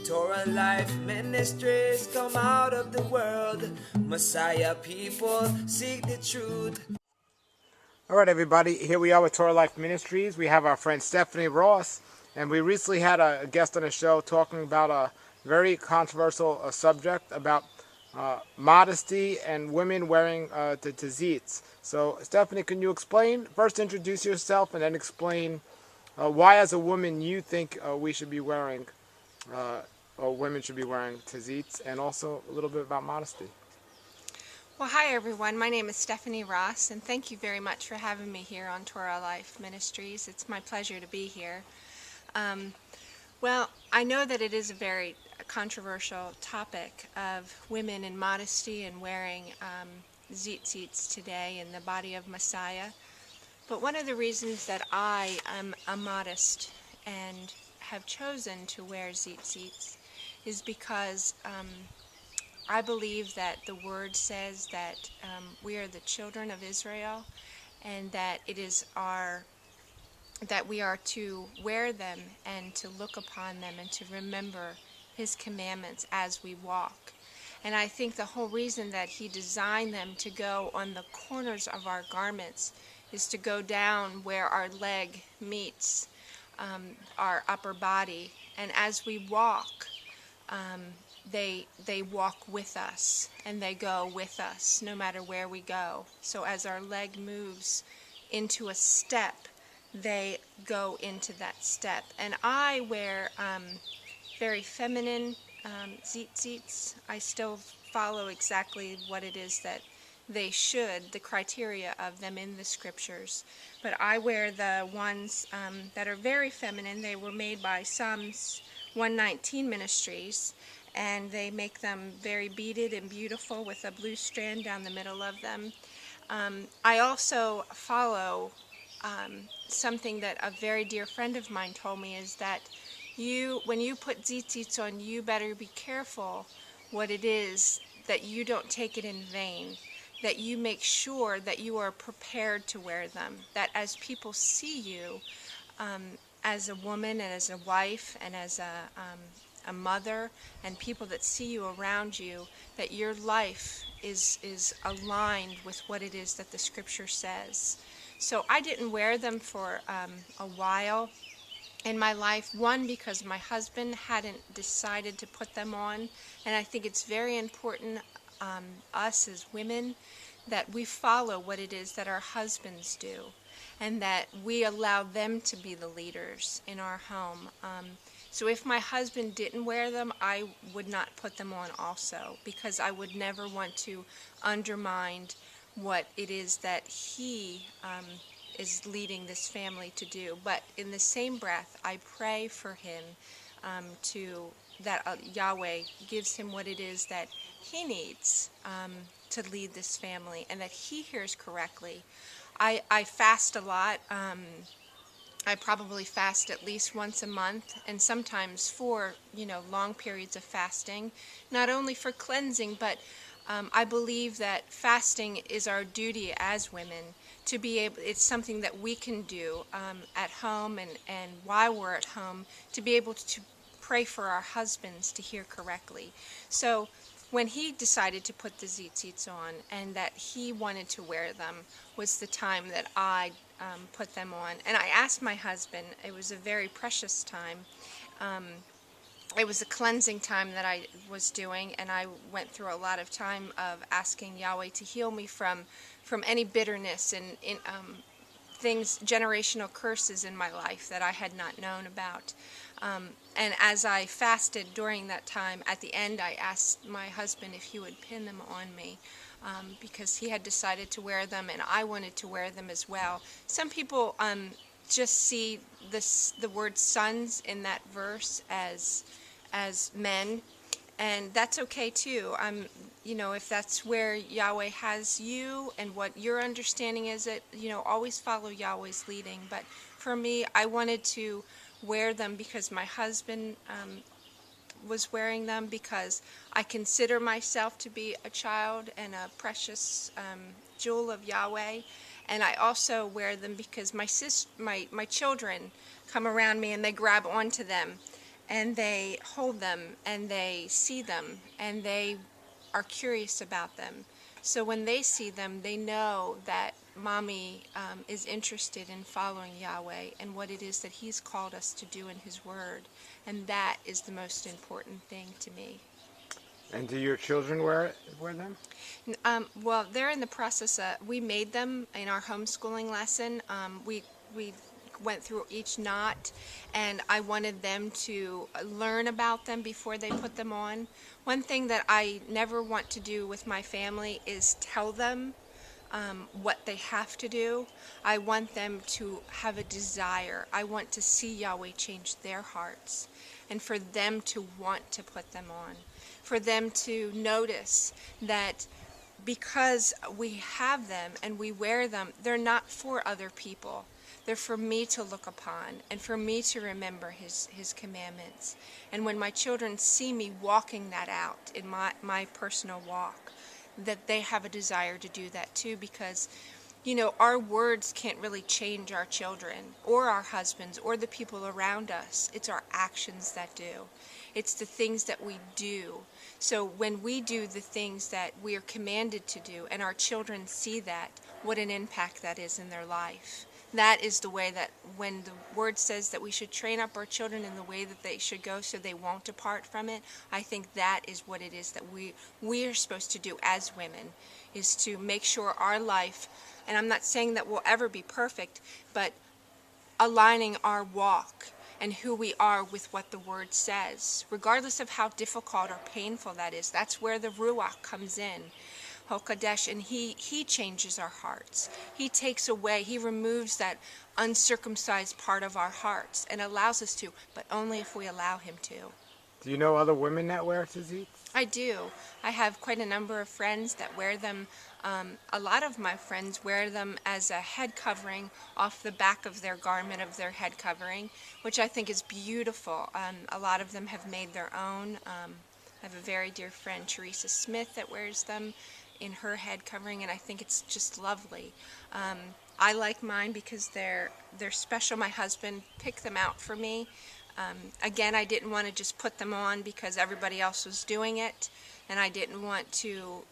Torah Life Ministries come out of the world. Messiah people seek the truth. All right, everybody. Here we are with Torah Life Ministries. We have our friend Stephanie Ross, and we recently had a guest on the show talking about a very controversial subject about modesty and women wearing the tizits. So, Stephanie, can you explain? First, introduce yourself, and then explain why, as a woman, you think we should be wearing, uh, or women should be wearing tizits, and also a little bit about modesty. Well, hi everyone. My name is Stephanie Ross, and thank you very much for having me here on Torah Life Ministries. It's my pleasure to be here. Well, I know that it is a very controversial topic of women in modesty and wearing tzitzits today in the body of Messiah. But one of the reasons that I am a modest and have chosen to wear tzitzits is because I believe that the word says that we are the children of Israel, and that it is that we are to wear them and to look upon them and to remember his commandments as we walk. And I think the whole reason that he designed them to go on the corners of our garments is to go down where our leg meets our upper body. And as we walk, they walk with us, and they go with us no matter where we go. So as our leg moves into a step, they go into that step. And I wear very feminine tzitzits. I still follow exactly what it is that they should, the criteria of them in the scriptures. But I wear the ones that are very feminine. They were made by Psalms 119 Ministries, and they make them very beaded and beautiful with a blue strand down the middle of them. I also follow something that a very dear friend of mine told me, is that when you put tzitzits on, you better be careful what it is, that you don't take it in vain, that you make sure that you are prepared to wear them, that as people see you as a woman and as a wife and as a mother, and people that see you around you, that your life is aligned with what it is that the scripture says. So I didn't wear them for a while in my life. One, because my husband hadn't decided to put them on, and I think it's very important, us as women, that we follow what it is that our husbands do, and that we allow them to be the leaders in our home. So if my husband didn't wear them, I would not put them on also, because I would never want to undermine what it is that he is leading this family to do. But in the same breath, I pray for him that Yahweh gives him what it is that he needs to lead this family, and that he hears correctly. I fast a lot. I probably fast at least once a month, and sometimes for long periods of fasting, not only for cleansing, but I believe that fasting is our duty as women to be able. It's something that we can do at home and while we're at home, to be able to pray for our husbands to hear correctly. So when he decided to put the tzitzits on and that he wanted to wear them, was the time that I put them on. And I asked my husband. It was a very precious time. It was a cleansing time that I was doing, and I went through a lot of time of asking Yahweh to heal me from any bitterness and things, generational curses in my life that I had not known about. And as I fasted during that time, at the end I asked my husband if he would pin them on me, because he had decided to wear them and I wanted to wear them as well. Some people just see the word sons in that verse as men, and that's okay too. If that's where Yahweh has you and what your understanding is, always follow Yahweh's leading. But for me, I wanted to wear them because my husband was wearing them, because I consider myself to be a child and a precious jewel of Yahweh. And I also wear them because my children come around me and they grab onto them. and they hold them and they see them and they are curious about them. So when they see them, they know that mommy is interested in following Yahweh and what it is that he's called us to do in his word. And that is the most important thing to me. And do your children wear them? Well, they're in the process. We made them in our homeschooling lesson. We went through each knot, and I wanted them to learn about them before they put them on. One thing that I never want to do with my family is tell them what they have to do. I want them to have a desire. I want to see Yahweh change their hearts, and for them to want to put them on, for them to notice that because we have them and we wear them, they're not for other people. They're for me to look upon and for me to remember his commandments. And when my children see me walking that out in my personal walk, that they have a desire to do that too, because our words can't really change our children or our husbands or the people around us. It's our actions that do. It's the things that we do. So when we do the things that we are commanded to do and our children see that, what an impact that is in their life. That is the way that when the word says that we should train up our children in the way that they should go so they won't depart from it, I think that is what it is that we are supposed to do as women, is to make sure our life, and I'm not saying that we'll ever be perfect, but aligning our walk and who we are with what the word says, regardless of how difficult or painful that is. That's where the Ruach comes in, Hokadesh, and he changes our hearts. He takes away, he removes that uncircumcised part of our hearts and allows us to, but only if we allow him to. Do you know other women that wear tzitzit? I do. I have quite a number of friends that wear them. A lot of my friends wear them as a head covering off the back of their garment, of their head covering, which I think is beautiful. A lot of them have made their own. I have a very dear friend, Teresa Smith, that wears them in her head covering, and I think it's just lovely. I like mine because they're special. My husband picked them out for me. Again, I didn't want to just put them on because everybody else was doing it, and I didn't want to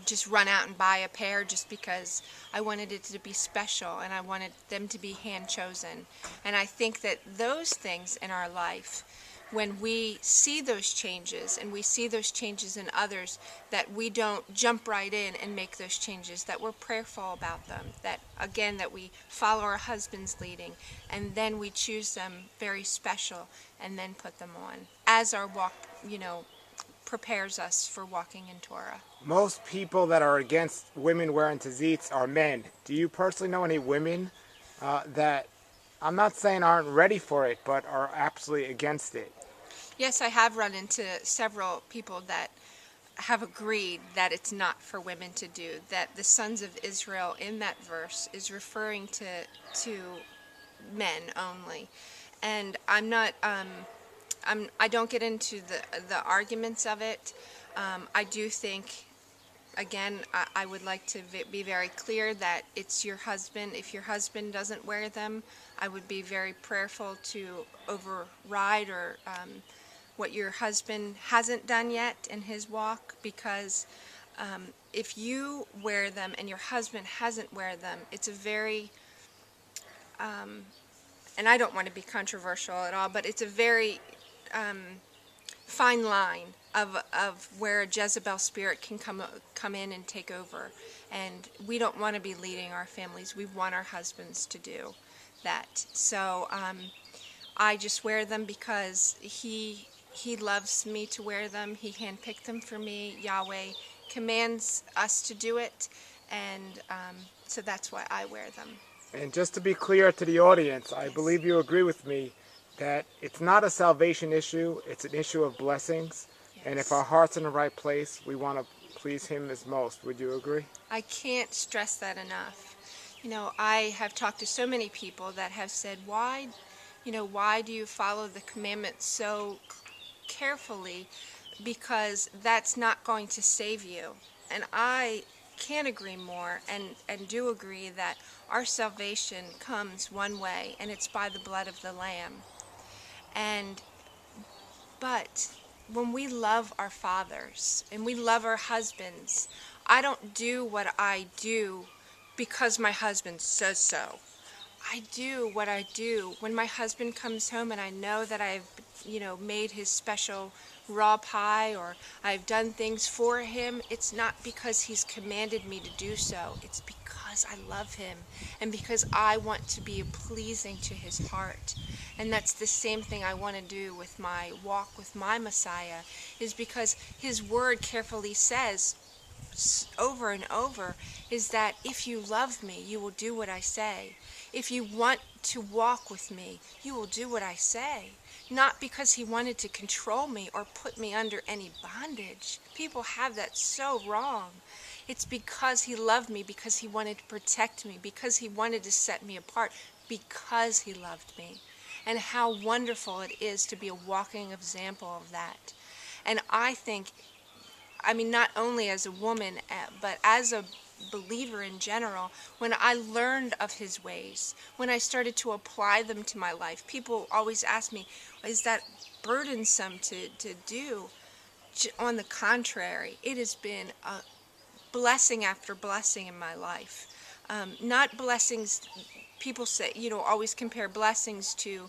just run out and buy a pair just because I wanted it to be special and I wanted them to be hand chosen. And I think that those things in our life, when we see those changes and we see those changes in others, that we don't jump right in and make those changes, that we're prayerful about them, that again, that we follow our husband's leading, and then we choose them very special and then put them on as our walk, prepares us for walking in Torah. Most people that are against women wearing tzizits are men. Do you personally know any women that, I'm not saying aren't ready for it, but are absolutely against it? Yes, I have run into several people that have agreed that it's not for women to do, that the sons of Israel in that verse is referring to men only. And I'm not, I don't get into the arguments of it. I do think, again, I would like to be very clear that it's your husband. If your husband doesn't wear them, I would be very prayerful to override or what your husband hasn't done yet in his walk, because if you wear them and your husband hasn't wear them, it's a very, and I don't want to be controversial at all, but it's a very fine line of where a Jezebel spirit can come in and take over. And we don't want to be leading our families. We want our husbands to do that. So I just wear them because he loves me to wear them. He handpicked them for me. Yahweh commands us to do it, and so that's why I wear them. And just to be clear to the audience, I believe you agree with me that it's not a salvation issue, it's an issue of blessings. Yes. And if our heart's in the right place, we want to please him as most. Would you agree? I can't stress that enough. I have talked to so many people that have said, why do you follow the commandments so carefully? Because that's not going to save you. And I can't agree more, and do agree that our salvation comes one way, and it's by the blood of the Lamb. But when we love our fathers and we love our husbands, I don't do what I do because my husband says so. I do what I do when my husband comes home and I know that I've, made his special raw pie or I've done things for him. It's not because he's commanded me to do so. It's because I love him and because I want to be pleasing to his heart. And that's the same thing I want to do with my walk with my Messiah, is because his word carefully says over and over is that if you love me, you will do what I say. If you want to walk with me, you will do what I say. Not because he wanted to control me or put me under any bondage. People have that so wrong. It's because he loved me, because he wanted to protect me, because he wanted to set me apart, because he loved me. And how wonderful it is to be a walking example of that. And I think, not only as a woman, but as a believer in general, when I learned of his ways, when I started to apply them to my life, people always ask me, is that burdensome to do? On the contrary, it has been a blessing after blessing in my life. Not blessings, people say, always compare blessings to,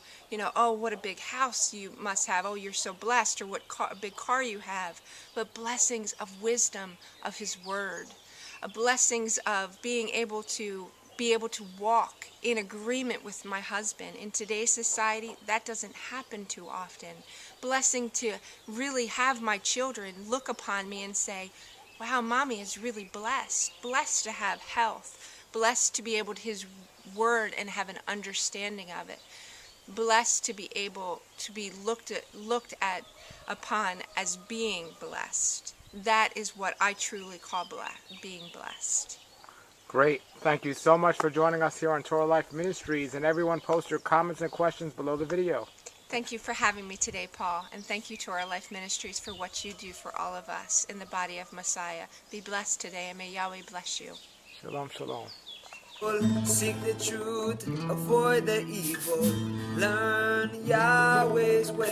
oh, what a big house you must have. Oh, you're so blessed, or what big car you have. But blessings of wisdom of his word. Blessings of being able to walk in agreement with my husband. In today's society, that doesn't happen too often. Blessing to really have my children look upon me and say, wow, mommy is really blessed. Blessed to have health. Blessed to be able to his word and have an understanding of it. Blessed to be able to be looked upon as being blessed. That is what I truly call being blessed. Great. Thank you so much for joining us here on Torah Life Ministries. And everyone, post your comments and questions below the video. Thank you for having me today, Paul. And thank you, Torah Life Ministries, for what you do for all of us in the body of Messiah. Be blessed today, and may Yahweh bless you. Shalom, shalom. Seek the truth, avoid the evil, learn Yahweh's way.